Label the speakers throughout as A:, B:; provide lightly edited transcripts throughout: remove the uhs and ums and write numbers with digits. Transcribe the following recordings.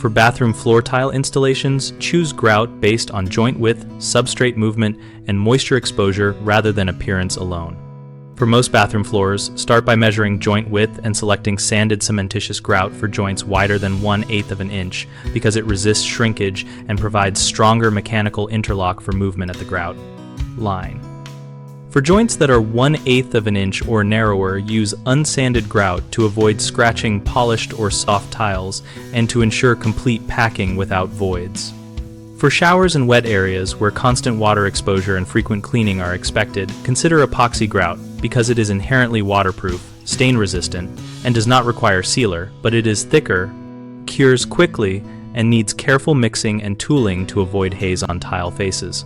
A: For bathroom floor tile installations, choose grout based on joint width, substrate movement, and moisture exposure rather than appearance alone. For most bathroom floors, start by measuring joint width and selecting sanded cementitious grout for joints wider than 1/8 of an inch because it resists shrinkage and provides stronger mechanical interlock for movement at the grout line. For joints that are 1/8 of an inch or narrower, use unsanded grout to avoid scratching polished or soft tiles and to ensure complete packing without voids. For showers and wet areas where constant water exposure and frequent cleaning are expected, consider epoxy grout because it is inherently waterproof, stain-resistant, and does not require sealer, but it is thicker, cures quickly, and needs careful mixing and tooling to avoid haze on tile faces.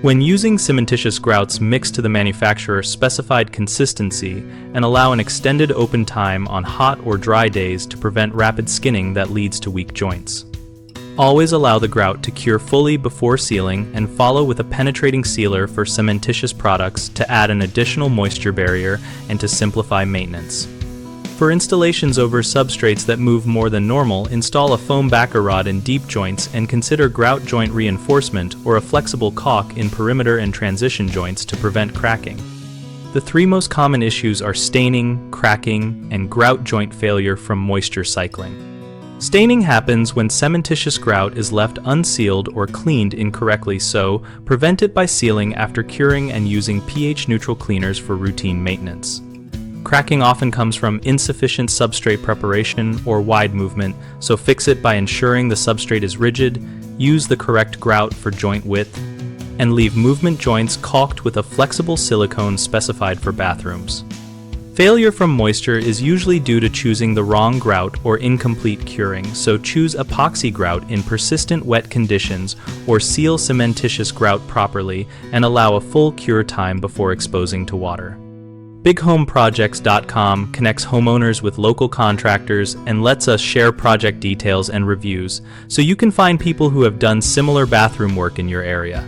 A: When using cementitious grouts, mix to the manufacturer's specified consistency and allow an extended open time on hot or dry days to prevent rapid skinning that leads to weak joints. Always allow the grout to cure fully before sealing and follow with a penetrating sealer for cementitious products to add an additional moisture barrier and to simplify maintenance. For installations over substrates that move more than normal, install a foam backer rod in deep joints and consider grout joint reinforcement or a flexible caulk in perimeter and transition joints to prevent cracking. The three most common issues are staining, cracking, and grout joint failure from moisture cycling. Staining happens when cementitious grout is left unsealed or cleaned incorrectly, so prevent it by sealing after curing and using pH-neutral cleaners for routine maintenance. Cracking often comes from insufficient substrate preparation or wide movement, so fix it by ensuring the substrate is rigid, use the correct grout for joint width, and leave movement joints caulked with a flexible silicone specified for bathrooms. Failure from moisture is usually due to choosing the wrong grout or incomplete curing, so choose epoxy grout in persistent wet conditions or seal cementitious grout properly and allow a full cure time before exposing to water. BigHomeProjects.com connects homeowners with local contractors and lets us share project details and reviews, so you can find people who have done similar bathroom work in your area.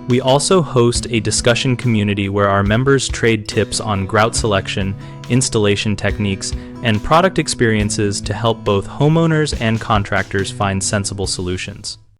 A: We also host a discussion community where our members trade tips on grout selection, installation techniques, and product experiences to help both homeowners and contractors find sensible solutions.